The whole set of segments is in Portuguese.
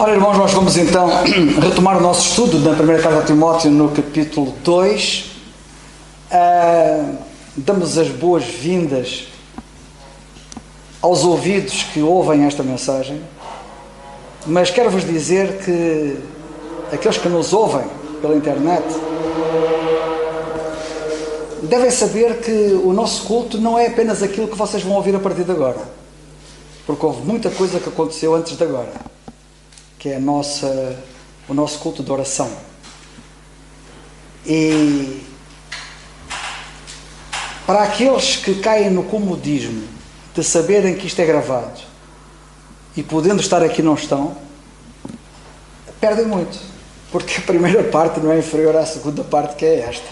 Ora, irmãos, nós vamos então retomar o nosso estudo na primeira carta a Timóteo, no capítulo 2. Damos as boas-vindas aos ouvidos que ouvem esta mensagem, mas quero-vos dizer que aqueles que nos ouvem pela internet devem saber que o nosso culto não é apenas aquilo que vocês vão ouvir a partir de agora, porque houve muita coisa que aconteceu antes de agora, que é o nosso culto de oração. E para aqueles que caem no comodismo de saberem que isto é gravado e podendo estar aqui não estão, perdem muito, porque a primeira parte não é inferior à segunda parte, que é esta.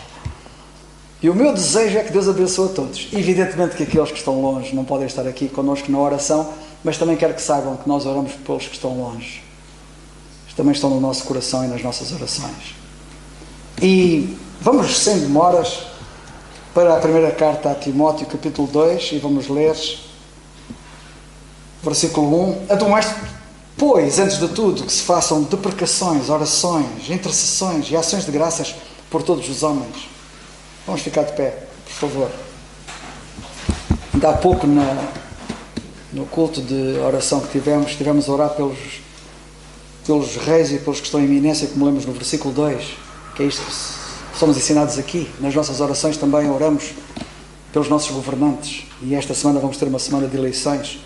E o meu desejo é que Deus abençoe a todos. Evidentemente que aqueles que estão longe não podem estar aqui connosco na oração, mas também quero que saibam que nós oramos pelos que estão longe. Também estão no nosso coração e nas nossas orações. E vamos, sem demoras, para a primeira carta a Timóteo, capítulo 2, e vamos ler versículo 1. Admoesto, pois, antes de tudo, que se façam deprecações, orações, intercessões e ações de graças por todos os homens. Vamos ficar de pé, por favor. Ainda há pouco, no culto de oração que tivemos a orar pelos reis e pelos que estão em eminência, como lemos no versículo 2, que é isto que somos ensinados aqui. Nas nossas orações também oramos pelos nossos governantes, e esta semana vamos ter uma semana de eleições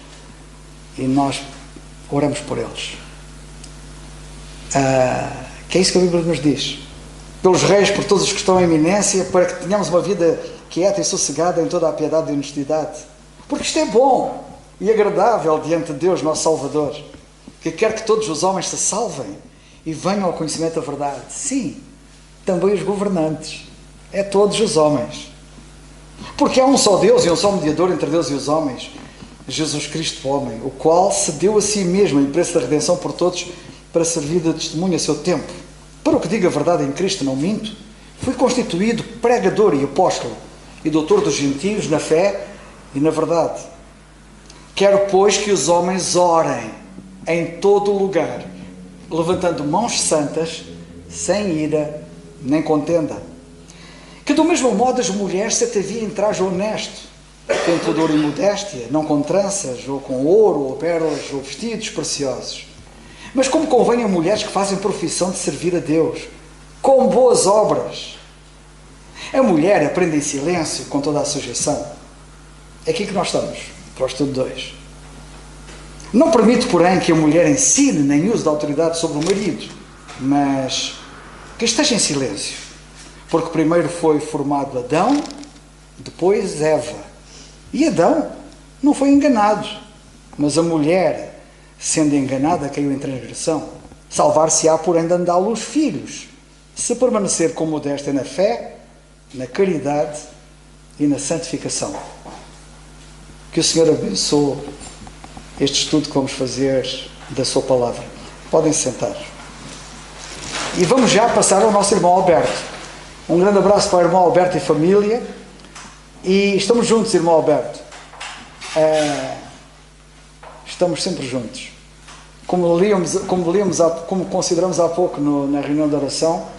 e nós oramos por eles, que é isso que a Bíblia nos diz. Pelos reis, por todos os que estão em eminência, para que tenhamos uma vida quieta e sossegada em toda a piedade e honestidade, porque isto é bom e agradável diante de Deus, nosso Salvador, que quer que todos os homens se salvem e venham ao conhecimento da verdade. Sim, também os governantes. É todos os homens. Porque há um só Deus e um só mediador entre Deus e os homens, Jesus Cristo, homem, o qual se deu a si mesmo em preço da redenção por todos, para servir de testemunho a seu tempo. Para o que diga a verdade em Cristo, não minto, fui constituído pregador e apóstolo e doutor dos gentios na fé e na verdade. Quero, pois, que os homens orem em todo o lugar, levantando mãos santas, sem ira nem contenda. Que do mesmo modo as mulheres se ataviem em traje honesto, com pudor e modéstia, não com tranças, ou com ouro, ou pérolas, ou vestidos preciosos, mas como convém a mulheres que fazem profissão de servir a Deus, com boas obras. A mulher aprende em silêncio, com toda a sujeição. É aqui que nós estamos, para o estudo 2. Não permite, porém, que a mulher ensine nem use da autoridade sobre o marido, mas que esteja em silêncio, porque primeiro foi formado Adão, depois Eva. E Adão não foi enganado, mas a mulher, sendo enganada, caiu em transgressão. Salvar-se-á, porém, dando à luz filhos, se permanecer com modéstia na fé, na caridade e na santificação. Que o Senhor abençoe este estudo que vamos fazer da sua palavra. Podem sentar. E vamos já passar ao nosso irmão Alberto. Um grande abraço para o irmão Alberto e família. E estamos juntos, irmão Alberto. Estamos sempre juntos. Como consideramos há pouco na reunião de oração,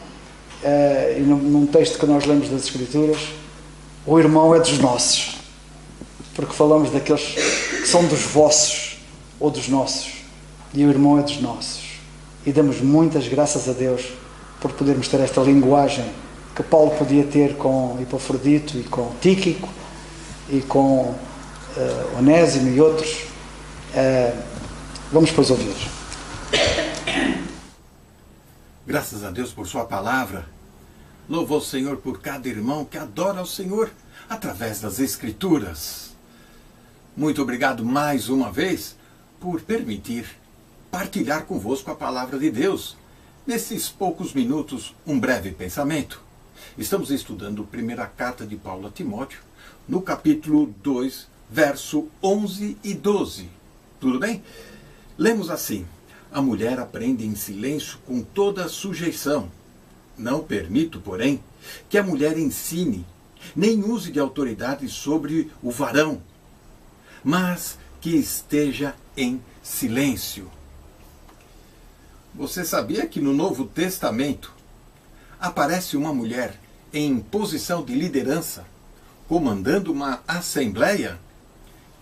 e num texto que nós lemos das Escrituras, o irmão é dos nossos. Porque falamos daqueles que são dos vossos ou dos nossos, e o irmão é dos nossos, e damos muitas graças a Deus por podermos ter esta linguagem que Paulo podia ter com Epafrodito e com Tíquico e com Onésimo e outros. Vamos depois ouvir. Graças a Deus por sua palavra. Louvo ao Senhor por cada irmão que adora ao Senhor através das Escrituras. Muito obrigado mais uma vez por permitir partilhar convosco a palavra de Deus. Nesses poucos minutos, um breve pensamento. Estamos estudando a primeira carta de Paulo a Timóteo, no capítulo 2, verso 11 e 12. Tudo bem? Lemos assim: a mulher aprende em silêncio com toda a sujeição. Não permito, porém, que a mulher ensine, nem use de autoridade sobre o varão, mas que esteja em silêncio. Você sabia que no Novo Testamento aparece uma mulher em posição de liderança, comandando uma assembleia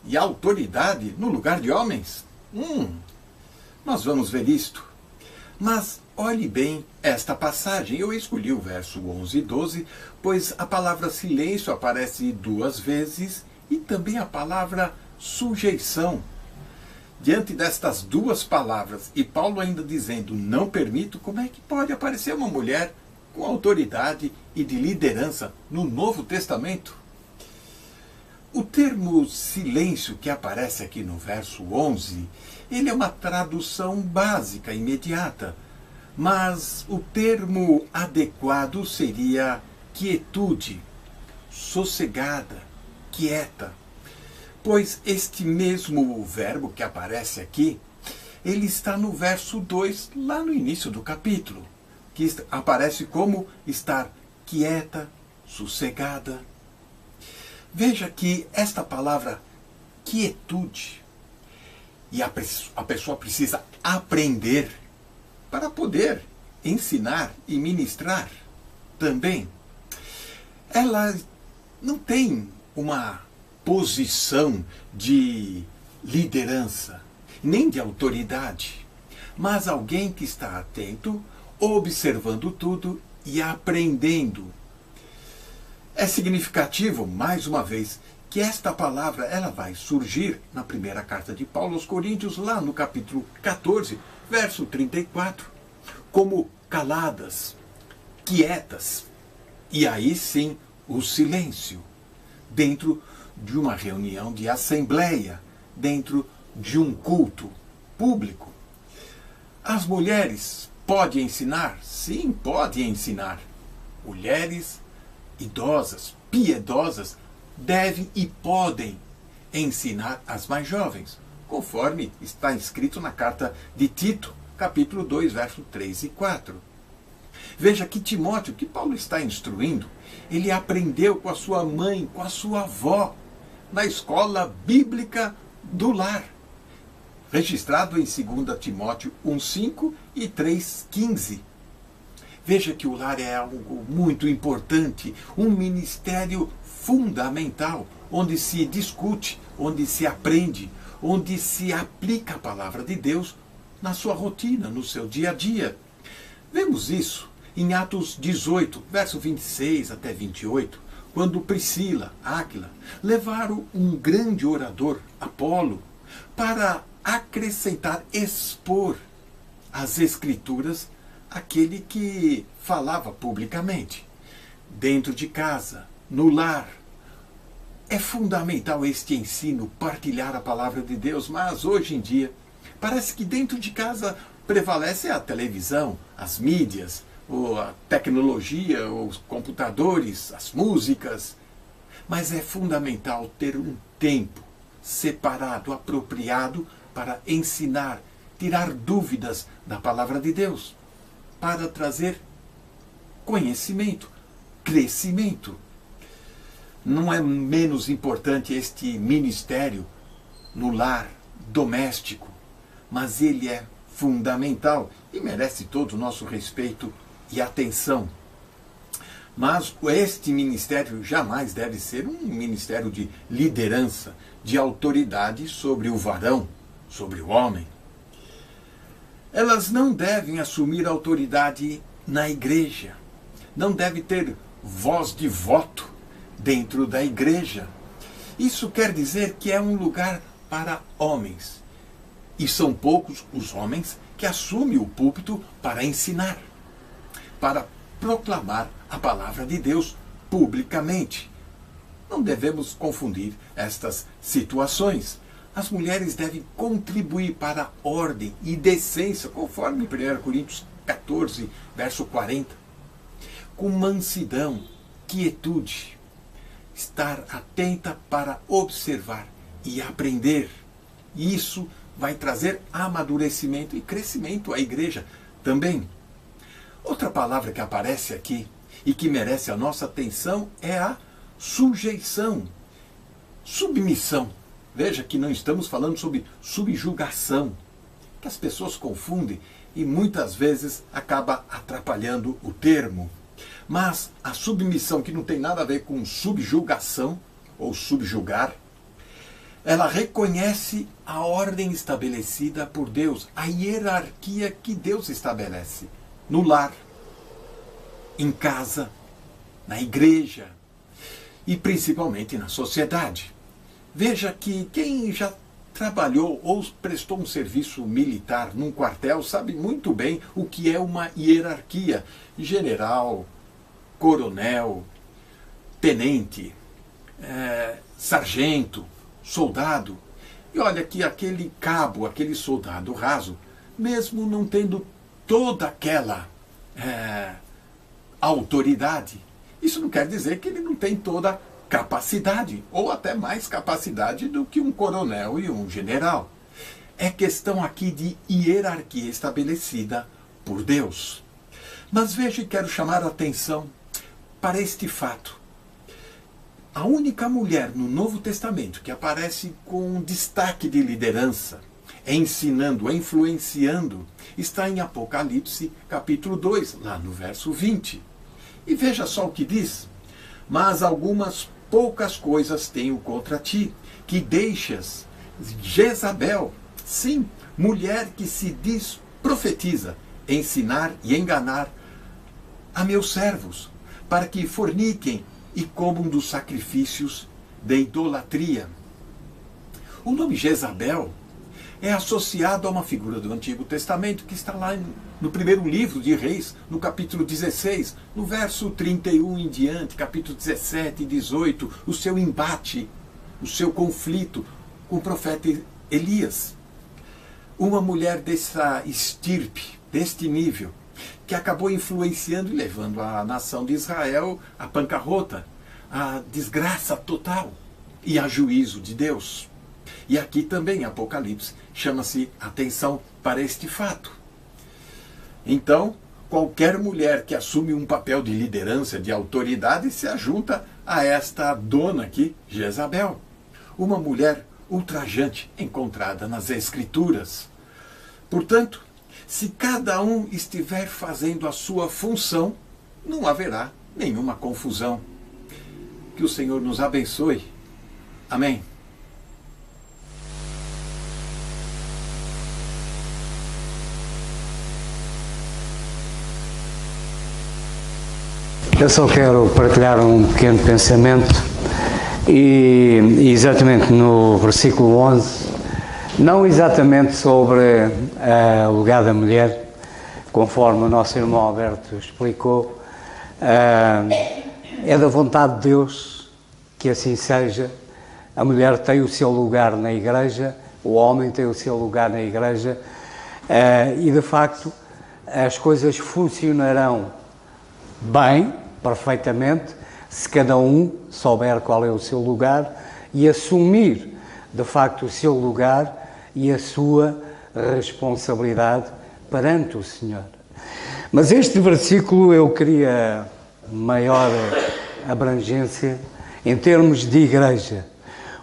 e autoridade no lugar de homens? Nós vamos ver isto. Mas olhe bem esta passagem. Eu escolhi o verso 11 e 12, pois a palavra silêncio aparece 2 vezes e também a palavra sujeição. Diante destas 2 palavras, e Paulo ainda dizendo, não permito, como é que pode aparecer uma mulher com autoridade e de liderança no Novo Testamento? O termo silêncio que aparece aqui no verso 11, ele é uma tradução básica, imediata, mas o termo adequado seria quietude, sossegada, quieta. Pois este mesmo verbo que aparece aqui, ele está no verso 2, lá no início do capítulo, que aparece como estar quieta, sossegada. Veja que esta palavra quietude, e a pessoa precisa aprender para poder ensinar e ministrar também. Ela não tem uma posição de liderança, nem de autoridade, mas alguém que está atento, observando tudo e aprendendo. É significativo, mais uma vez, que esta palavra ela vai surgir na primeira carta de Paulo aos Coríntios, lá no capítulo 14, verso 34, como caladas, quietas, e aí sim o silêncio, dentro de uma reunião de assembleia, dentro de um culto público. As mulheres podem ensinar? Sim, podem ensinar. Mulheres idosas, piedosas, devem e podem ensinar as mais jovens, conforme está escrito na carta de Tito, capítulo 2, verso 3 e 4. Veja que Timóteo, que Paulo está instruindo, ele aprendeu com a sua mãe, com a sua avó, na escola bíblica do lar, registrado em 2 Timóteo 1,5 e 3,15. Veja que o lar é algo muito importante, um ministério fundamental, onde se discute, onde se aprende, onde se aplica a palavra de Deus na sua rotina, no seu dia a dia. Vemos isso em Atos 18, verso 26 até 28, quando Priscila, Áquila, levaram um grande orador, Apolo, para acrescentar, expor as Escrituras àquele que falava publicamente, dentro de casa, no lar. É fundamental este ensino, partilhar a palavra de Deus, mas hoje em dia parece que dentro de casa prevalece a televisão, as mídias, a tecnologia, os computadores, as músicas. Mas é fundamental ter um tempo separado, apropriado para ensinar, tirar dúvidas da palavra de Deus, para trazer conhecimento, crescimento. Não é menos importante este ministério no lar doméstico, mas ele é fundamental e merece todo o nosso respeito e atenção. Mas este ministério jamais deve ser um ministério de liderança, de autoridade sobre o varão, sobre o homem. Elas não devem assumir autoridade na igreja, não devem ter voz de voto dentro da igreja. Isso quer dizer que é um lugar para homens. E são poucos os homens que assumem o púlpito para ensinar, para proclamar a palavra de Deus publicamente. Não devemos confundir estas situações. As mulheres devem contribuir para a ordem e decência, conforme 1 Coríntios 14, verso 40. Com mansidão, quietude, estar atenta para observar e aprender. Isso vai trazer amadurecimento e crescimento à igreja também. Outra palavra que aparece aqui e que merece a nossa atenção é a sujeição, submissão. Veja que não estamos falando sobre subjugação, que as pessoas confundem e muitas vezes acaba atrapalhando o termo. Mas a submissão, que não tem nada a ver com subjugação ou subjugar, ela reconhece a ordem estabelecida por Deus, a hierarquia que Deus estabelece no lar, em casa, na igreja e principalmente na sociedade. Veja que quem já trabalhou ou prestou um serviço militar num quartel sabe muito bem o que é uma hierarquia: general, coronel, tenente, sargento, soldado. E olha que aquele cabo, aquele soldado raso, mesmo não tendo toda aquela autoridade, isso não quer dizer que ele não tem toda capacidade, ou até mais capacidade do que um coronel e um general. É questão aqui de hierarquia estabelecida por Deus. Mas veja, e quero chamar a atenção para este fato. A única mulher no Novo Testamento que aparece com destaque de liderança, ensinando, influenciando, está em Apocalipse capítulo 2, lá no verso 20. E veja só o que diz: mas algumas poucas coisas tenho contra ti, que deixas Jezabel, sim, mulher que se diz profetiza, ensinar e enganar a meus servos, para que forniquem e comam dos sacrifícios de idolatria. O nome Jezabel é associado a uma figura do Antigo Testamento que está lá no primeiro livro de Reis, no capítulo 16, no verso 31 em diante, capítulo 17 e 18, o seu embate, o seu conflito com o profeta Elias. Uma mulher dessa estirpe, deste nível, que acabou influenciando e levando a nação de Israel à bancarrota, à desgraça total e a juízo de Deus. E aqui também em Apocalipse chama-se atenção para este fato. Então, qualquer mulher que assume um papel de liderança, de autoridade, se ajunta a esta dona aqui, Jezabel. Uma mulher ultrajante encontrada nas Escrituras. Portanto, se cada um estiver fazendo a sua função, não haverá nenhuma confusão. Que o Senhor nos abençoe. Amém. Eu só quero partilhar um pequeno pensamento e exatamente no versículo 11, não exatamente sobre o lugar da mulher, conforme o nosso irmão Alberto explicou, é da vontade de Deus que assim seja. A mulher tem o seu lugar na igreja, o homem tem o seu lugar na igreja, e de facto as coisas funcionarão bem, perfeitamente, se cada um souber qual é o seu lugar e assumir de facto o seu lugar e a sua responsabilidade perante o Senhor. Mas este versículo eu queria maior abrangência em termos de igreja.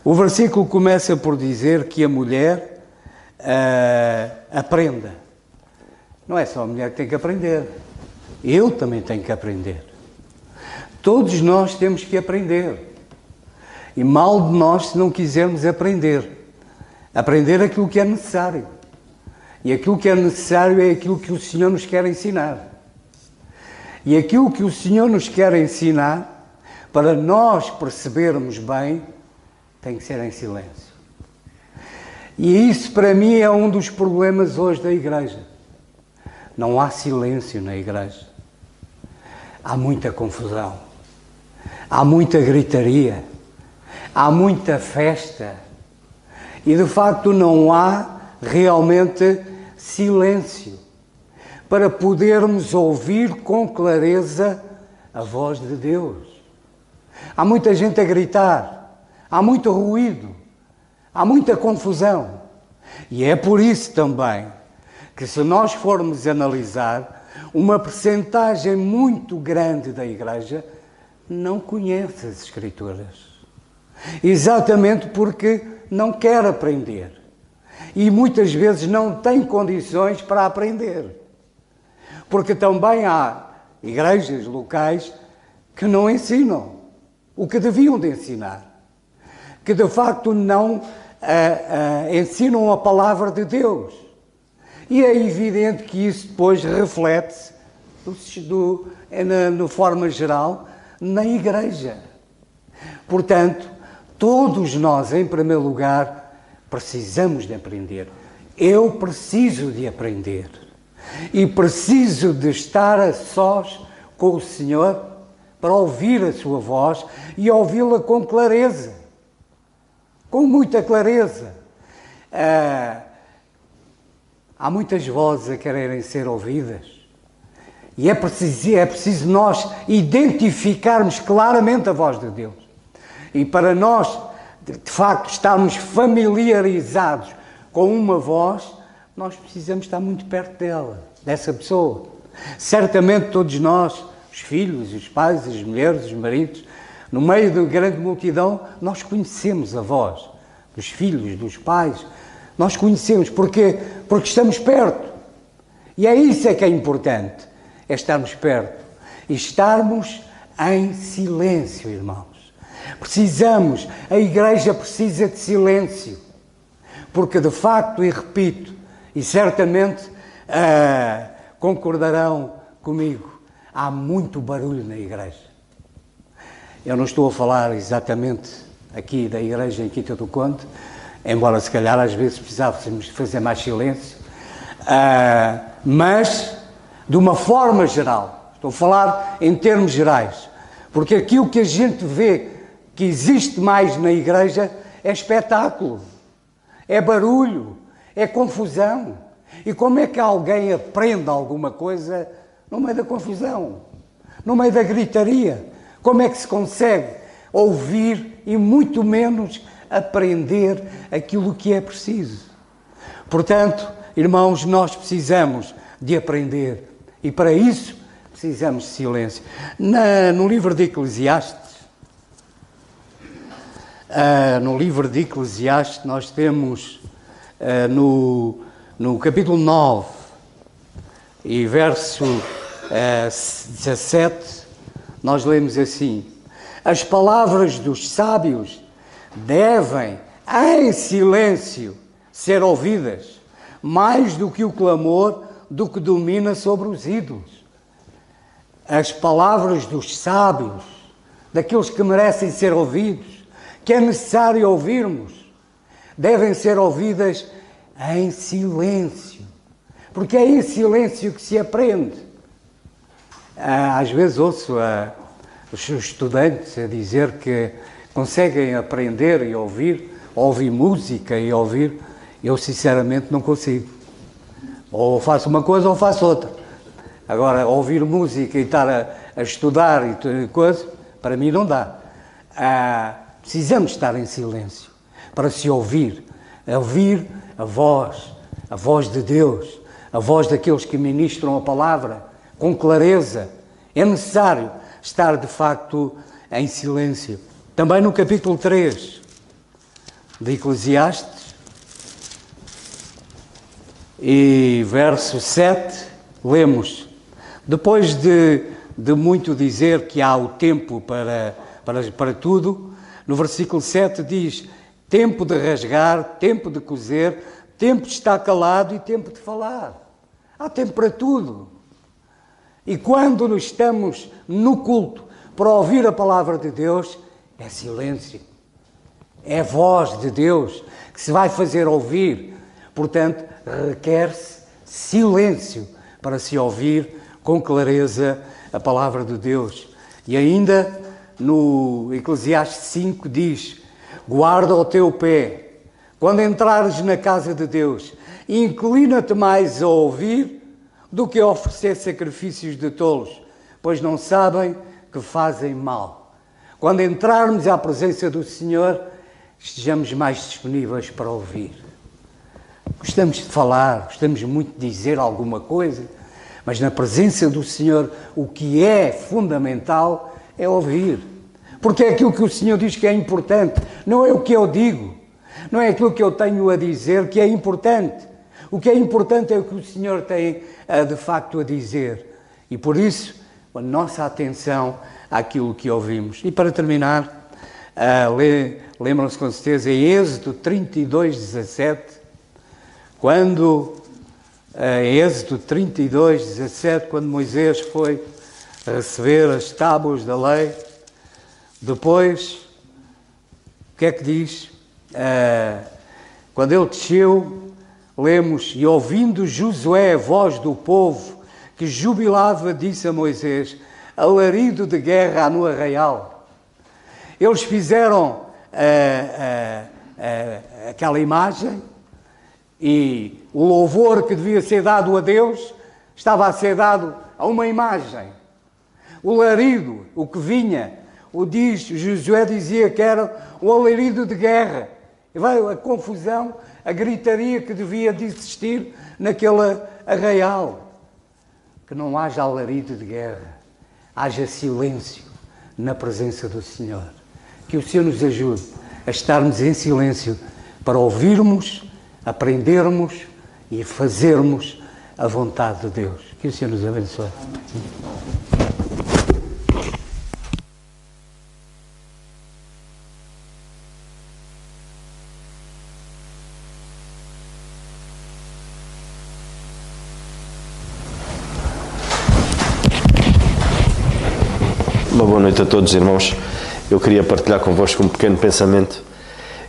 O versículo começa por dizer que a mulher aprenda. Não é só a mulher que tem que aprender. Eu também tenho que aprender. Todos nós temos que aprender. E mal de nós se não quisermos aprender. Aprender aquilo que é necessário. E aquilo que é necessário é aquilo que o Senhor nos quer ensinar. E aquilo que o Senhor nos quer ensinar, para nós percebermos bem, tem que ser em silêncio. E isso para mim é um dos problemas hoje da igreja. Não há silêncio na igreja. Há muita confusão. Há muita gritaria. Há muita festa. E de facto não há realmente silêncio para podermos ouvir com clareza a voz de Deus. Há muita gente a gritar. Há muito ruído. Há muita confusão. E é por isso também que, se nós formos analisar, uma percentagem muito grande da igreja não conhece as Escrituras. Exatamente porque não quer aprender. e muitas vezes não têm condições para aprender. Porque também há igrejas locais que não ensinam o que deviam de ensinar, que de facto não ensinam a palavra de Deus. E é evidente que isso depois reflete-se, de forma geral, na igreja. Portanto, todos nós, em primeiro lugar, precisamos de aprender. Eu preciso de aprender. E preciso de estar a sós com o Senhor para ouvir a sua voz e ouvi-la com clareza. Com muita clareza. Há muitas vozes a quererem ser ouvidas. E é preciso nós identificarmos claramente a voz de Deus. E para nós, de facto, estarmos familiarizados com uma voz, nós precisamos estar muito perto dela, dessa pessoa. Certamente todos nós, os filhos, os pais, as mulheres, os maridos, no meio da grande multidão, nós conhecemos a voz dos filhos, dos pais. Nós conhecemos. Porquê? Porque estamos perto. E é isso que é importante. É estarmos perto. E estarmos em silêncio, irmãos. Precisamos. A igreja precisa de silêncio. Porque, de facto, e repito, e certamente concordarão comigo, há muito barulho na igreja. Eu não estou a falar exatamente aqui da igreja em Quinta do Conde, embora se calhar às vezes precisássemos fazer mais silêncio, mas de uma forma geral, estou a falar em termos gerais, porque aquilo que a gente vê que existe mais na igreja é espetáculo, é barulho, é confusão. E como é que alguém aprende alguma coisa no meio da confusão, no meio da gritaria? Como é que se consegue ouvir e muito menos aprender aquilo que é preciso? Portanto, irmãos, nós precisamos de aprender e para isso precisamos de silêncio. No livro de Eclesiastes, nós temos no capítulo 9 e verso 17, nós lemos assim: as palavras dos sábios devem, em silêncio, ser ouvidas, mais do que o clamor do que domina sobre os ídolos. As palavras dos sábios, daqueles que merecem ser ouvidos, que é necessário ouvirmos, devem ser ouvidas em silêncio, porque é em silêncio que se aprende. Às vezes ouço os estudantes a dizer que conseguem aprender e ouvir música e ouvir. Eu sinceramente não consigo. Ou faço uma coisa ou faço outra. Agora, ouvir música e estar a estudar e coisa, para mim não dá. Precisamos estar em silêncio para se ouvir a voz de Deus, a voz daqueles que ministram a palavra com clareza. É necessário estar, de facto, em silêncio. Também no capítulo 3 de Eclesiastes, e verso 7, lemos: depois de muito dizer que há o tempo para tudo, no versículo 7 diz: tempo de rasgar, tempo de coser, tempo de estar calado e tempo de falar. Há tempo para tudo. E quando estamos no culto para ouvir a palavra de Deus, é silêncio. É a voz de Deus que se vai fazer ouvir. Portanto, requer-se silêncio para se ouvir com clareza a palavra de Deus. E ainda no Eclesiastes 5 diz: guarda o teu pé quando entrares na casa de Deus, inclina-te mais a ouvir do que a oferecer sacrifícios de tolos, pois não sabem que fazem mal. Quando entrarmos à presença do Senhor, estejamos mais disponíveis para ouvir. Gostamos de falar, gostamos muito de dizer alguma coisa, mas na presença do Senhor o que é fundamental é ouvir. Porque é aquilo que o Senhor diz que é importante, não é o que eu digo, Não é aquilo que eu tenho a dizer que é importante. O que é importante é o que o Senhor tem de facto a dizer. E por isso, a nossa atenção àquilo que ouvimos. E para terminar, lembram-se com certeza em Êxodo 32, 17, quando em Êxodo 32, 17, quando Moisés foi receber as tábuas da lei, depois, o que é que diz? Quando ele desceu, lemos, e ouvindo Josué a voz do povo, que jubilava, disse a Moisés, alarido de guerra no arraial. Eles fizeram aquela imagem e o louvor que devia ser dado a Deus estava a ser dado a uma imagem. O alarido, o que vinha, Josué dizia que era o alarido de guerra. E veio a confusão, a gritaria que devia de existir naquele arraial. Que não haja alarido de guerra, haja silêncio na presença do Senhor. Que o Senhor nos ajude a estarmos em silêncio para ouvirmos, aprendermos e fazermos a vontade de Deus. Que o Senhor nos abençoe. Uma boa noite a todos, irmãos. Eu queria partilhar convosco um pequeno pensamento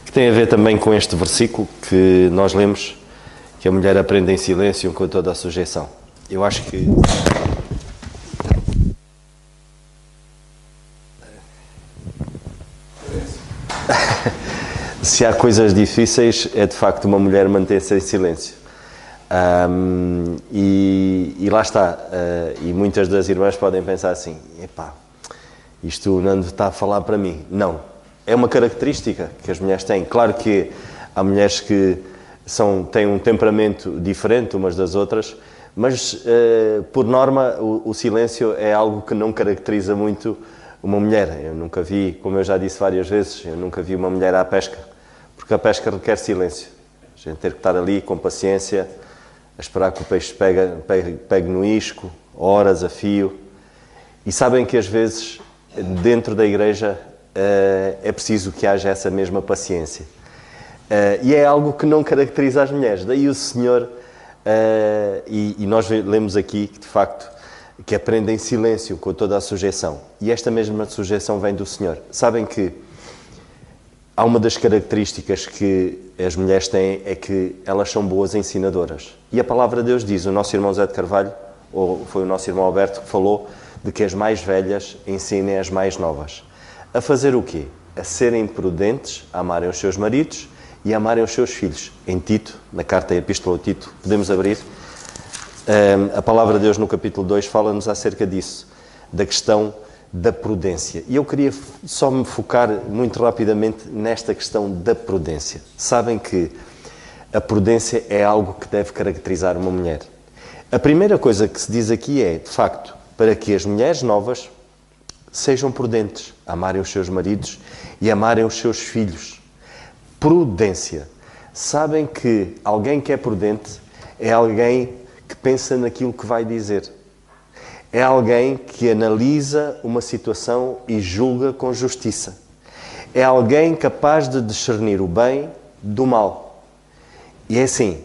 que tem a ver também com este versículo que nós lemos, que a mulher aprende em silêncio com toda a sujeição. Eu acho que se há coisas difíceis é de facto uma mulher manter-se em silêncio. E lá está. E muitas das irmãs podem pensar assim, epá, isto não está a falar para mim. Não. É uma característica que as mulheres têm. Claro que há mulheres que têm um temperamento diferente umas das outras, mas, por norma, o silêncio é algo que não caracteriza muito uma mulher. Eu nunca vi, como eu já disse várias vezes, eu nunca vi uma mulher à pesca, porque a pesca requer silêncio. A gente ter que estar ali com paciência, a esperar que o peixe pegue no isco, horas a fio. E sabem que às vezes, dentro da igreja, é preciso que haja essa mesma paciência. E é algo que não caracteriza as mulheres. Daí o Senhor, e nós lemos aqui que de facto, que aprendem silêncio com toda a sujeição. E esta mesma sujeição vem do Senhor. Sabem que há uma das características que as mulheres têm é que elas são boas ensinadoras. E a palavra de Deus diz, o nosso irmão Zé de Carvalho, ou foi o nosso irmão Alberto que falou, de que as mais velhas ensinem as mais novas. A fazer o quê? A serem prudentes, a amarem os seus maridos e a amarem os seus filhos. Em Tito, na carta e epístola ao Tito, podemos abrir. A palavra de Deus no capítulo 2 fala-nos acerca disso, da questão da prudência. E eu queria só me focar muito rapidamente nesta questão da prudência. Sabem que a prudência é algo que deve caracterizar uma mulher. A primeira coisa que se diz aqui é, de facto, para que as mulheres novas sejam prudentes, amarem os seus maridos e amarem os seus filhos. Prudência. Sabem que alguém que é prudente é alguém que pensa naquilo que vai dizer. É alguém que analisa uma situação e julga com justiça. É alguém capaz de discernir o bem do mal. E é assim,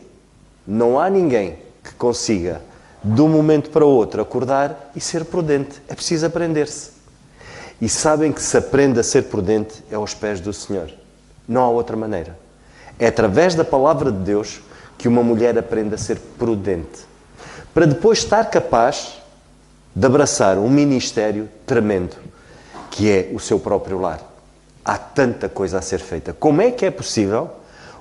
não há ninguém que consiga, de um momento para o outro, acordar e ser prudente. É preciso aprender-se. E sabem que se aprende a ser prudente é aos pés do Senhor. Não há outra maneira. É através da palavra de Deus que uma mulher aprende a ser prudente. Para depois estar capaz de abraçar um ministério tremendo, que é o seu próprio lar. Há tanta coisa a ser feita. Como é que é possível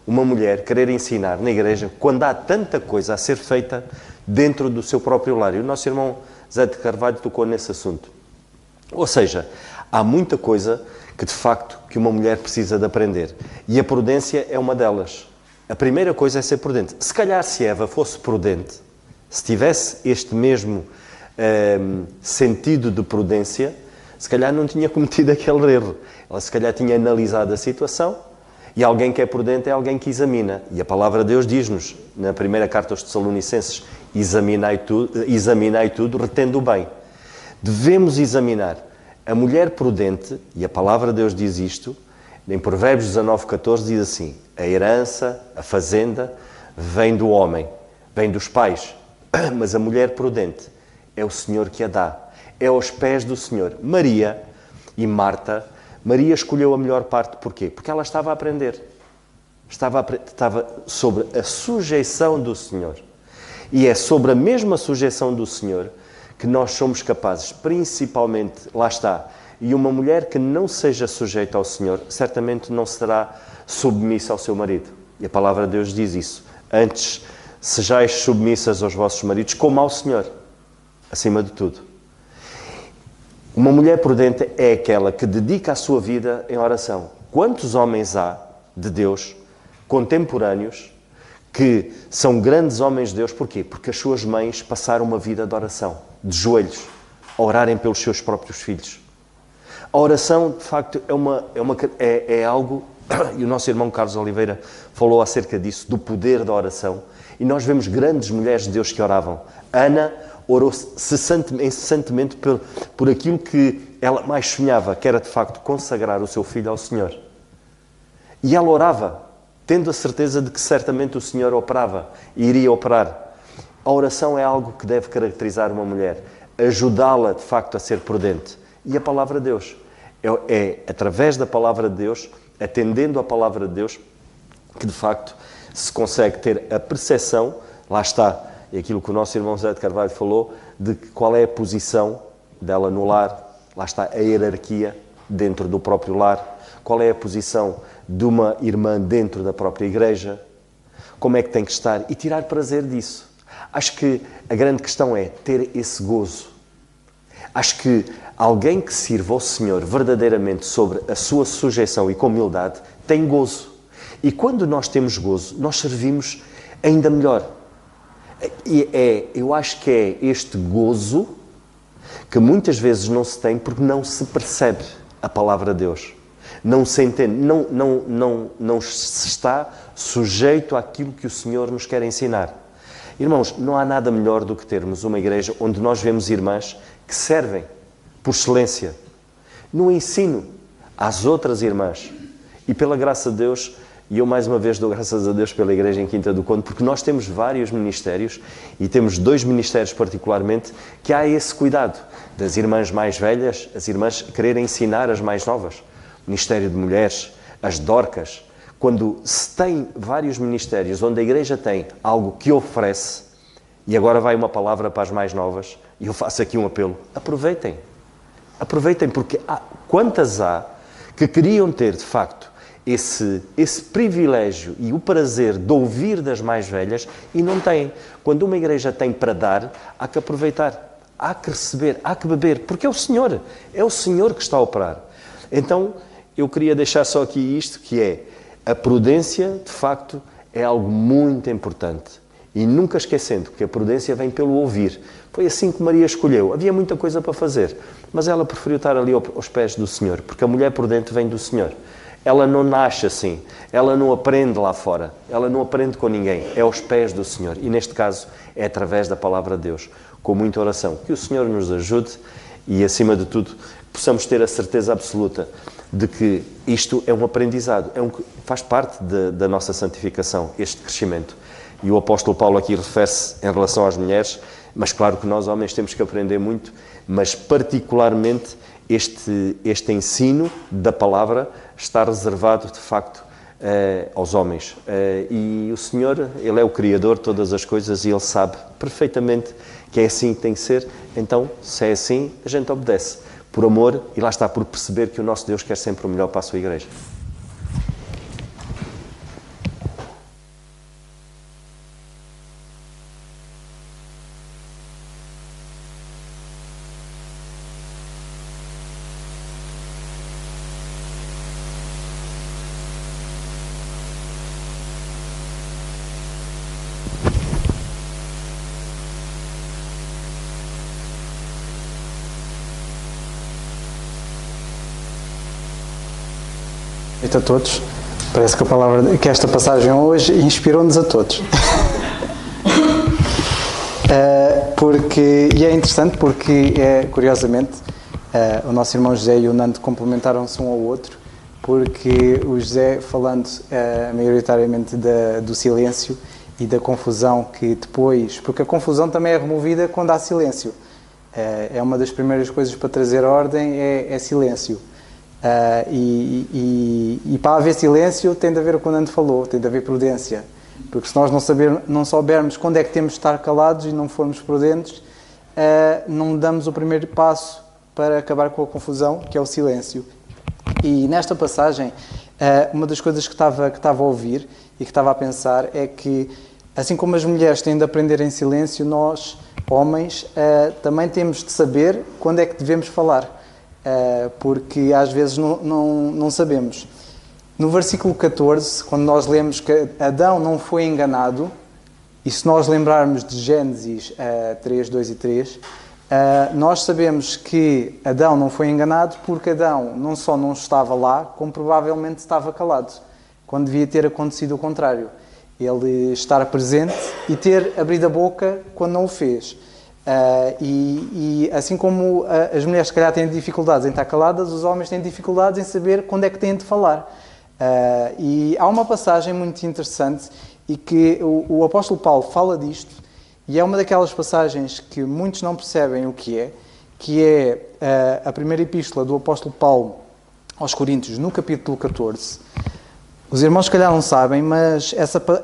uma mulher querer ensinar na igreja quando há tanta coisa a ser feita dentro do seu próprio lar? E o nosso irmão Zé de Carvalho tocou nesse assunto. Ou seja, há muita coisa que de facto que uma mulher precisa de aprender. E a prudência é uma delas. A primeira coisa é ser prudente. Se calhar se Eva fosse prudente, se tivesse este mesmo sentido de prudência, se calhar não tinha cometido aquele erro. Ela se calhar tinha analisado a situação E alguém que é prudente é alguém que examina. E a palavra de Deus diz-nos, na primeira carta aos Tessalonicenses, examinai tudo, retendo o bem. Devemos examinar. A mulher prudente, e a palavra de Deus diz isto, em Provérbios 19:14 diz assim: a herança, a fazenda, vem do homem, vem dos pais, mas a mulher prudente é o Senhor que a dá, é aos pés do Senhor. Maria e Marta, Maria escolheu a melhor parte, porquê? Porque ela estava a aprender, estava sobre a sujeição do Senhor. E é sobre a mesma sujeição do Senhor que nós somos capazes, principalmente, lá está, e uma mulher que não seja sujeita ao Senhor, certamente não será submissa ao seu marido. E a palavra de Deus diz isso. Antes, sejais submissas aos vossos maridos, como ao Senhor, acima de tudo. Uma mulher prudente é aquela que dedica a sua vida em oração. Quantos homens há de Deus, contemporâneos, que são grandes homens de Deus? Porquê? Porque as suas mães passaram uma vida de oração, de joelhos, a orarem pelos seus próprios filhos. A oração, de facto, é algo, e o nosso irmão Carlos Oliveira falou acerca disso, do poder da oração, e nós vemos grandes mulheres de Deus que oravam. Ana orou incessantemente por aquilo que ela mais sonhava, que era, de facto, consagrar o seu filho ao Senhor. E ela orava, tendo a certeza de que certamente o Senhor operava e iria operar. A oração é algo que deve caracterizar uma mulher, ajudá-la, de facto, a ser prudente. E a palavra de Deus. É através da palavra de Deus, atendendo à palavra de Deus, que, de facto, se consegue ter a percepção, lá está, é aquilo que o nosso irmão José de Carvalho falou, de qual é a posição dela no lar, lá está a hierarquia dentro do próprio lar, qual é a posição de uma irmã dentro da própria igreja, como é que tem que estar e tirar prazer disso. Acho que a grande questão é ter esse gozo. Acho que alguém que sirva ao Senhor verdadeiramente sobre a sua sujeição e com humildade tem gozo. E quando nós temos gozo, nós servimos ainda melhor. E eu acho que é este gozo que muitas vezes não se tem porque não se percebe a palavra de Deus. Não se entende, não se está sujeito àquilo que o Senhor nos quer ensinar. Irmãos, não há nada melhor do que termos uma igreja onde nós vemos irmãs que servem por excelência no ensino às outras irmãs. E pela graça de Deus, e eu mais uma vez dou graças a Deus pela igreja em Quinta do Conde, porque nós temos vários ministérios e temos 2 ministérios particularmente que há esse cuidado das irmãs mais velhas, as irmãs quererem ensinar as mais novas. O Ministério de Mulheres, as Dorcas. Quando se tem vários ministérios onde a igreja tem algo que oferece, e agora vai uma palavra para as mais novas, e eu faço aqui um apelo, aproveitem. Aproveitem, porque quantas há que queriam ter, de facto, esse privilégio e o prazer de ouvir das mais velhas e não têm. Quando uma igreja tem para dar, há que aproveitar, há que receber, há que beber, porque é o Senhor que está a operar. Então, eu queria deixar só aqui isto, que é a prudência, de facto, é algo muito importante. E nunca esquecendo que a prudência vem pelo ouvir. Foi assim que Maria escolheu. Havia muita coisa para fazer, mas ela preferiu estar ali aos pés do Senhor, porque a mulher prudente vem do Senhor. Ela não nasce assim, ela não aprende lá fora, ela não aprende com ninguém, é aos pés do Senhor. E neste caso é através da palavra de Deus, com muita oração. Que o Senhor nos ajude e, acima de tudo, possamos ter a certeza absoluta de que isto é um aprendizado, faz parte da nossa santificação, este crescimento. E o apóstolo Paulo aqui refere-se em relação às mulheres, mas claro que nós homens temos que aprender muito, mas particularmente este ensino da palavra está reservado de facto aos homens. E o Senhor, Ele é o Criador de todas as coisas e Ele sabe perfeitamente que é assim que tem que ser, então se é assim, a gente obedece. Por amor, e lá está, por perceber que o nosso Deus quer sempre o melhor para a sua igreja. Boa noite a todos. Parece que esta passagem hoje inspirou-nos a todos. E é interessante porque, curiosamente, o nosso irmão José e o Nando complementaram-se um ao outro, porque o José, falando maioritariamente do silêncio e da confusão que depois... Porque a confusão também é removida quando há silêncio. É uma das primeiras coisas para trazer ordem, é silêncio. E para haver silêncio tem de haver o que o Nando falou, tem de haver prudência. Porque se nós não soubermos quando é que temos de estar calados e não formos prudentes, não damos o primeiro passo para acabar com a confusão, que é o silêncio. E nesta passagem, uma das coisas que estava a ouvir e que estava a pensar é que, assim como as mulheres têm de aprender em silêncio, nós, homens, também temos de saber quando é que devemos falar. Porque às vezes não sabemos. No versículo 14, quando nós lemos que Adão não foi enganado, e se nós lembrarmos de Gênesis 3, 2 e 3, nós sabemos que Adão não foi enganado porque Adão não só não estava lá, como provavelmente estava calado, quando devia ter acontecido o contrário. Ele estar presente e ter abrido a boca quando não o fez. E assim como as mulheres se calhar têm dificuldades em estar caladas, os homens têm dificuldades em saber quando é que têm de falar. E há uma passagem muito interessante e que o apóstolo Paulo fala disto, e é uma daquelas passagens que muitos não percebem o que é a primeira epístola do apóstolo Paulo aos Coríntios, no capítulo 14. Os irmãos se calhar não sabem, mas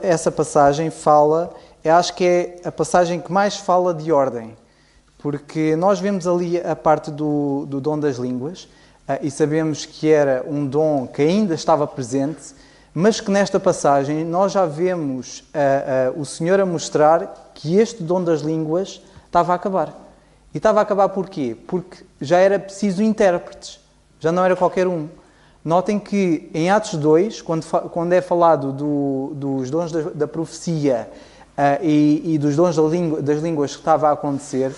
essa passagem fala... Eu acho que é a passagem que mais fala de ordem, porque nós vemos ali a parte do dom das línguas e sabemos que era um dom que ainda estava presente, mas que nesta passagem nós já vemos o Senhor a mostrar que este dom das línguas estava a acabar. E estava a acabar porquê? Porque já era preciso intérpretes, já não era qualquer um. Notem que em Atos 2, quando é falado dos dons da profecia, e dos dons das línguas que estava a acontecer,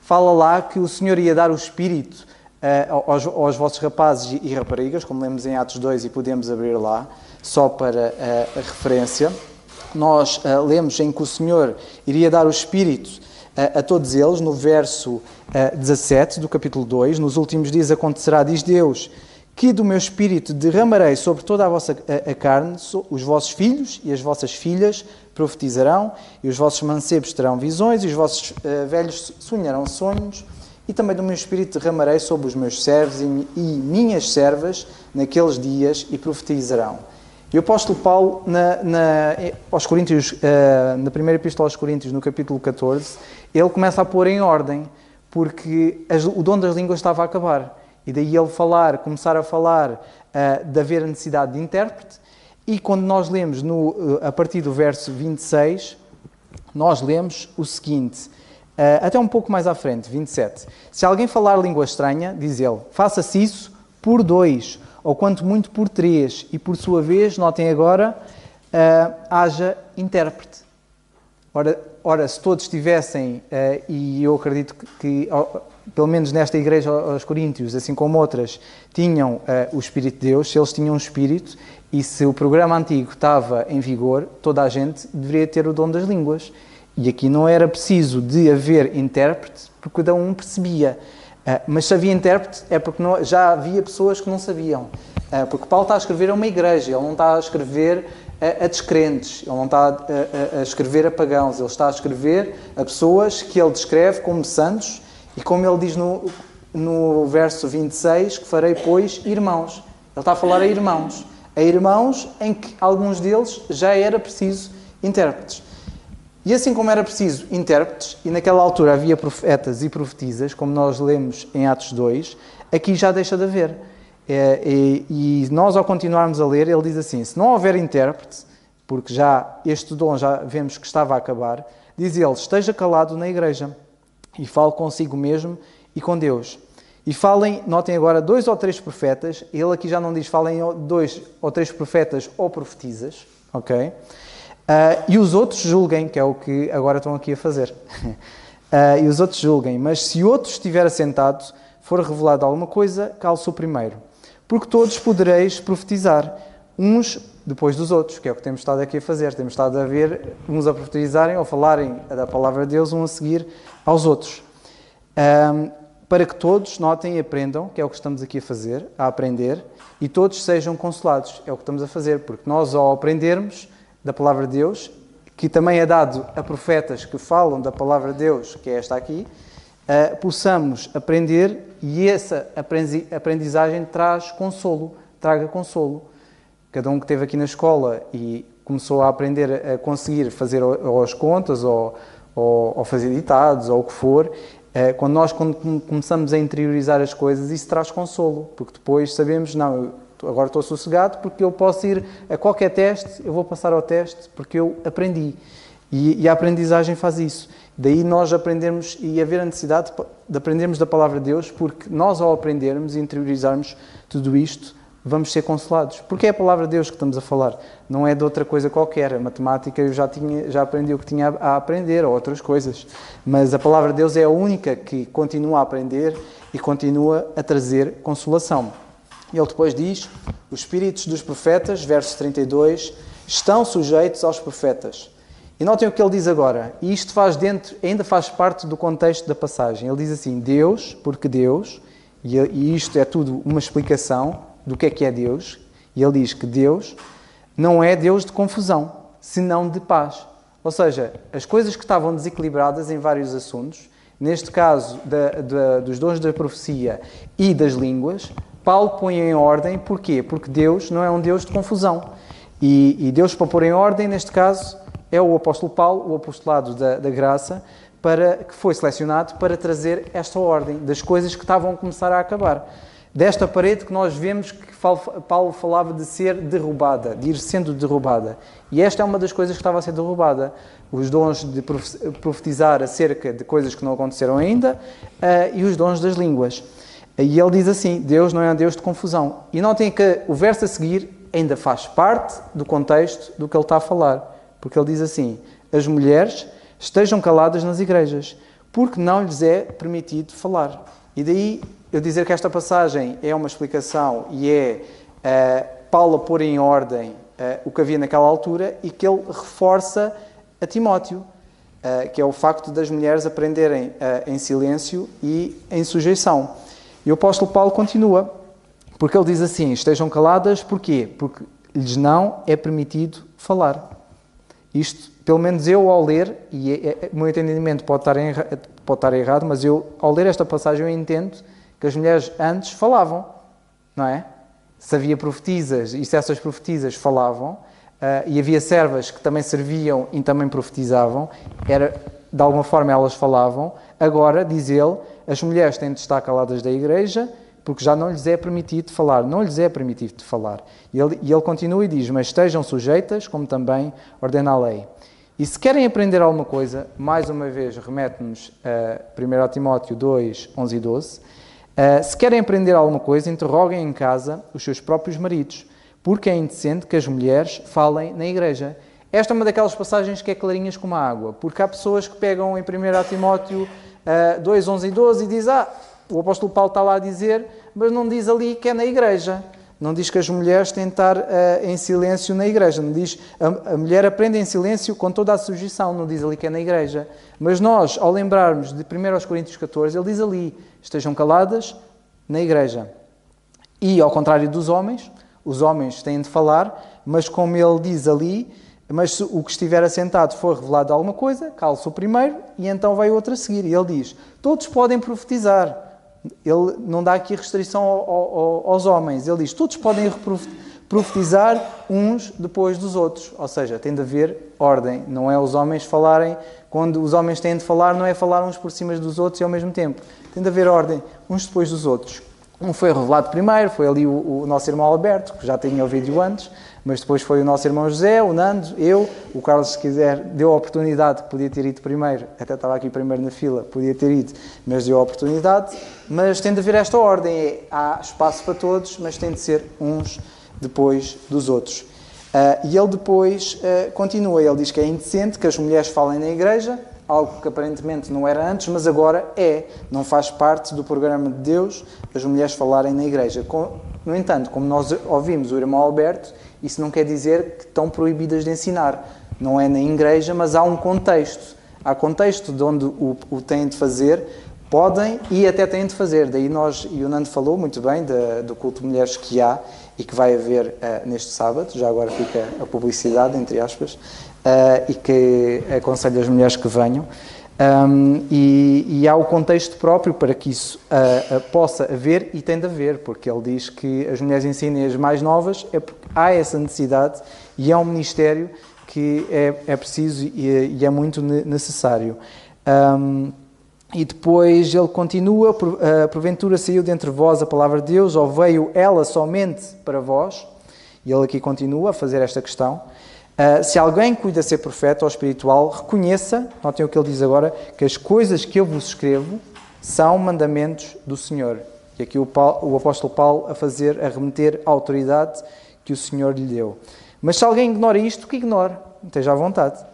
fala lá que o Senhor ia dar o Espírito aos vossos rapazes e raparigas, como lemos em Atos 2 e podemos abrir lá, só para a referência. Nós lemos em que o Senhor iria dar o Espírito a todos eles, no verso 17 do capítulo 2, nos últimos dias acontecerá, diz Deus, que do meu Espírito derramarei sobre toda a vossa carne, os vossos filhos e as vossas filhas profetizarão, e os vossos mancebos terão visões, e os vossos velhos sonharão sonhos, e também do meu Espírito derramarei sobre os meus servos e minhas servas naqueles dias, e profetizarão. E o apóstolo Paulo, aos Coríntios, na primeira epístola aos Coríntios, no capítulo 14, ele começa a pôr em ordem, porque o dom das línguas estava a acabar. E daí ele começar a falar de haver a necessidade de intérprete. E quando nós lemos a partir do verso 26, nós lemos o seguinte, até um pouco mais à frente, 27. Se alguém falar língua estranha, diz ele, faça-se isso por 2, ou quanto muito por 3, e por sua vez, notem agora, haja intérprete. Ora, se todos tivessem, e eu acredito que pelo menos nesta igreja aos Coríntios, assim como outras, tinham o Espírito de Deus, se eles tinham um Espírito, e se o programa antigo estava em vigor, toda a gente deveria ter o dom das línguas. E aqui não era preciso de haver intérprete, porque cada um percebia. Mas se havia intérprete, é porque já havia pessoas que não sabiam. Porque Paulo está a escrever a uma igreja, ele não está a escrever a descrentes, ele não está a escrever a pagãos, ele está a escrever a pessoas que ele descreve como santos, e como ele diz no verso 26, que farei, pois, irmãos. Ele está a falar a irmãos em que alguns deles já era preciso intérpretes. E assim como era preciso intérpretes, e naquela altura havia profetas e profetisas, como nós lemos em Atos 2, aqui já deixa de haver. E nós, ao continuarmos a ler, ele diz assim, se não houver intérprete, porque já este dom já vemos que estava a acabar, diz ele, esteja calado na igreja, e fale consigo mesmo e com Deus. E falem, notem agora, 2 ou 3 profetas, ele aqui já não diz falem 2 ou 3 profetas ou profetisas, ok? E os outros julguem, que é o que agora estão aqui a fazer. E os outros julguem, mas se outro estiver assentado, for revelado alguma coisa, cale-se o primeiro. Porque todos podereis profetizar, uns depois dos outros, que é o que temos estado aqui a fazer. Temos estado a ver uns a profetizarem ou falarem da palavra de Deus, uns a seguir aos outros. Para que todos notem e aprendam, que é o que estamos aqui a fazer, a aprender, e todos sejam consolados, é o que estamos a fazer, porque nós, ao aprendermos da palavra de Deus, que também é dado a profetas que falam da palavra de Deus, que é esta aqui, possamos aprender, e essa aprendizagem traga consolo. Cada um que esteve aqui na escola e começou a aprender a conseguir fazer ou as contas, ou fazer ditados, ou o que for, quando nós começamos a interiorizar as coisas, isso traz consolo, porque depois sabemos, não, agora estou sossegado porque eu posso ir a qualquer teste, eu vou passar ao teste porque eu aprendi. E a aprendizagem faz isso. Daí nós aprendermos e haver a necessidade de aprendermos da palavra de Deus, porque nós, ao aprendermos e interiorizarmos tudo isto, vamos ser consolados. Porque é a palavra de Deus que estamos a falar, não é de outra coisa qualquer. A matemática eu já aprendi o que tinha a aprender, ou outras coisas. Mas a palavra de Deus é a única que continua a aprender e continua a trazer consolação. E ele depois diz, os espíritos dos profetas, verso 32, estão sujeitos aos profetas. E notem o que ele diz agora, e isto ainda faz parte do contexto da passagem. Ele diz assim, Deus, porque Deus, e isto é tudo uma explicação do que é Deus, e ele diz que Deus não é Deus de confusão, senão de paz. Ou seja, as coisas que estavam desequilibradas em vários assuntos, neste caso dos dons da profecia e das línguas, Paulo põe em ordem, porquê? Porque Deus não é um Deus de confusão. E Deus, para pôr em ordem, neste caso, é o apóstolo Paulo, o apostolado da graça, que foi selecionado para trazer esta ordem das coisas que estavam a começar a acabar. Desta parede que nós vemos que Paulo falava de ser derrubada, de ir sendo derrubada. E esta é uma das coisas que estava a ser derrubada. Os dons de profetizar acerca de coisas que não aconteceram ainda e os dons das línguas. E ele diz assim, Deus não é um Deus de confusão. E notem que o verso a seguir ainda faz parte do contexto do que ele está a falar. Porque ele diz assim, as mulheres estejam caladas nas igrejas, porque não lhes é permitido falar. E daí eu dizer que esta passagem é uma explicação e é Paulo a pôr em ordem o que havia naquela altura e que ele reforça a Timóteo, que é o facto das mulheres aprenderem em silêncio e em sujeição. E o apóstolo Paulo continua, porque ele diz assim, estejam caladas, porquê? Porque lhes não é permitido falar. Isto, pelo menos eu ao ler, e o meu entendimento pode estar errado, mas eu ao ler esta passagem eu entendo que as mulheres antes falavam, não é? Se havia profetisas e se essas profetisas falavam, e havia servas que também serviam e também profetizavam, de alguma forma elas falavam. Agora, diz ele, as mulheres têm de estar caladas da igreja, porque já não lhes é permitido falar, não lhes é permitido falar. E ele continua e diz, mas estejam sujeitas, como também ordena a lei. E se querem aprender alguma coisa, mais uma vez remete-nos a 1 Timóteo 2, 11 e 12, se querem aprender alguma coisa, interroguem em casa os seus próprios maridos, porque é indecente que as mulheres falem na igreja. Esta é uma daquelas passagens que é clarinhas como a água, porque há pessoas que pegam em 1 Timóteo 2, 11 e 12 e dizem, o apóstolo Paulo está lá a dizer, mas não diz ali que é na igreja. Não diz que as mulheres têm de estar em silêncio na igreja. Não diz a mulher aprende em silêncio com toda a sujeição. Não diz ali que é na igreja. Mas nós, ao lembrarmos de 1 Coríntios 14, ele diz ali, estejam caladas na igreja. E, ao contrário dos homens, os homens têm de falar, mas como ele diz ali, mas se o que estiver assentado for revelado alguma coisa, cale-se o primeiro e então vai o outro a seguir. E ele diz, todos podem profetizar. Ele não dá aqui restrição aos homens. Ele diz, todos podem profetizar uns depois dos outros. Ou seja, tem de haver ordem. Não é os homens falarem, quando os homens têm de falar, não é falar uns por cima dos outros e ao mesmo tempo. Tem de haver ordem, uns depois dos outros. Um foi revelado primeiro, foi ali o nosso irmão Alberto, que já tinha ouvido antes, mas depois foi o nosso irmão José, o Nando, eu, o Carlos, se quiser, deu a oportunidade, que podia ter ido primeiro, até estava aqui primeiro na fila, podia ter ido, mas deu a oportunidade. Mas tem de haver esta ordem, há espaço para todos, mas tem de ser uns depois dos outros. E ele depois continua, ele diz que é indecente que as mulheres falem na igreja, algo que aparentemente não era antes, mas agora não faz parte do programa de Deus as mulheres falarem na igreja. No entanto, como nós ouvimos o irmão Alberto, isso não quer dizer que estão proibidas de ensinar. Não é na igreja, mas há um contexto. Há contexto de onde o têm de fazer, podem e até têm de fazer. Daí e o Nando falou muito bem do culto de mulheres que há e que vai haver neste sábado, já agora fica a publicidade, entre aspas, e que aconselho as mulheres que venham. E há o contexto próprio para que isso possa haver e tem de haver, porque ele diz que as mulheres ensinem as mais novas, é porque há essa necessidade e é um ministério que é preciso e é muito necessário. E depois ele continua, porventura saiu dentre vós a palavra de Deus, ou veio ela somente para vós? E ele aqui continua a fazer esta questão. Se alguém cuida ser profeta ou espiritual, reconheça, notem o que ele diz agora, que as coisas que eu vos escrevo são mandamentos do Senhor. E aqui o apóstolo Paulo a remeter a autoridade que o Senhor lhe deu. Mas se alguém ignora isto, que ignore, esteja à vontade.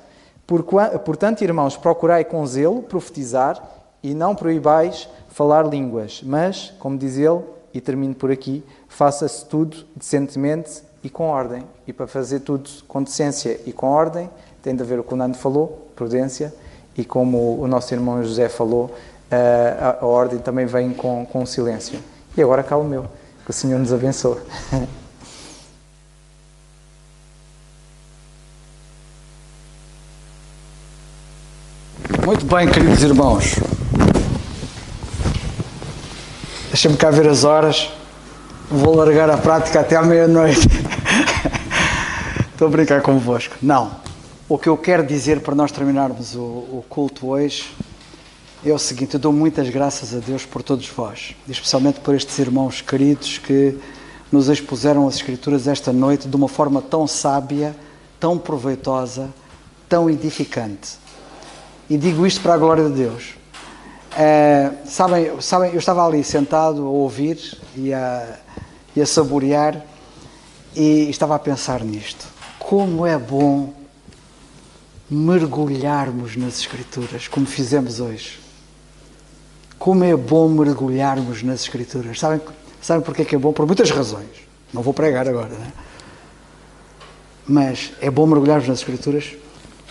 Portanto, irmãos, procurai com zelo profetizar e não proibais falar línguas. Mas, como diz ele, e termino por aqui, faça-se tudo decentemente e com ordem. E para fazer tudo com decência e com ordem, tem de haver o que o Nando falou, prudência, e como o nosso irmão José falou, a ordem também vem com silêncio. E agora cá o meu, que o Senhor nos abençoe. Muito bem, queridos irmãos. Deixa-me cá ver as horas. Vou largar a prática até à meia-noite. Estou a brincar convosco. Não. O que eu quero dizer para nós terminarmos o culto hoje é o seguinte: eu dou muitas graças a Deus por todos vós, especialmente por estes irmãos queridos que nos expuseram as Escrituras esta noite de uma forma tão sábia, tão proveitosa, tão edificante. E digo isto para a glória de Deus. Sabem, eu estava ali sentado a ouvir e a saborear e estava a pensar nisto. Como é bom mergulharmos nas Escrituras, como fizemos hoje. Como é bom mergulharmos nas Escrituras. Sabem porque é que é bom? Por muitas razões. Não vou pregar agora, não é? Mas é bom mergulharmos nas Escrituras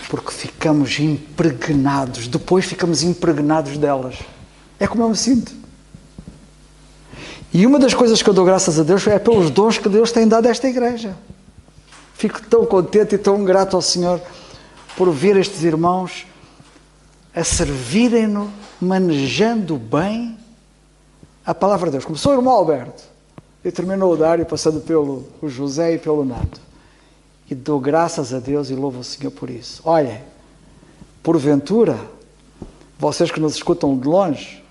porque ficamos impregnados, depois ficamos impregnados delas. É como eu me sinto. E uma das coisas que eu dou graças a Deus é pelos dons que Deus tem dado a esta igreja. Fico tão contente e tão grato ao Senhor por ver estes irmãos a servirem-no, manejando bem a palavra de Deus. Começou o irmão Alberto e terminou o Dário, passando pelo José e pelo Nando. E dou graças a Deus e louvo o Senhor por isso. Olhem, porventura, vocês que nos escutam de longe,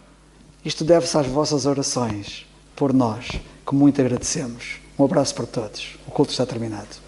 isto deve-se às vossas orações por nós, que muito agradecemos. Um abraço para todos. O culto está terminado.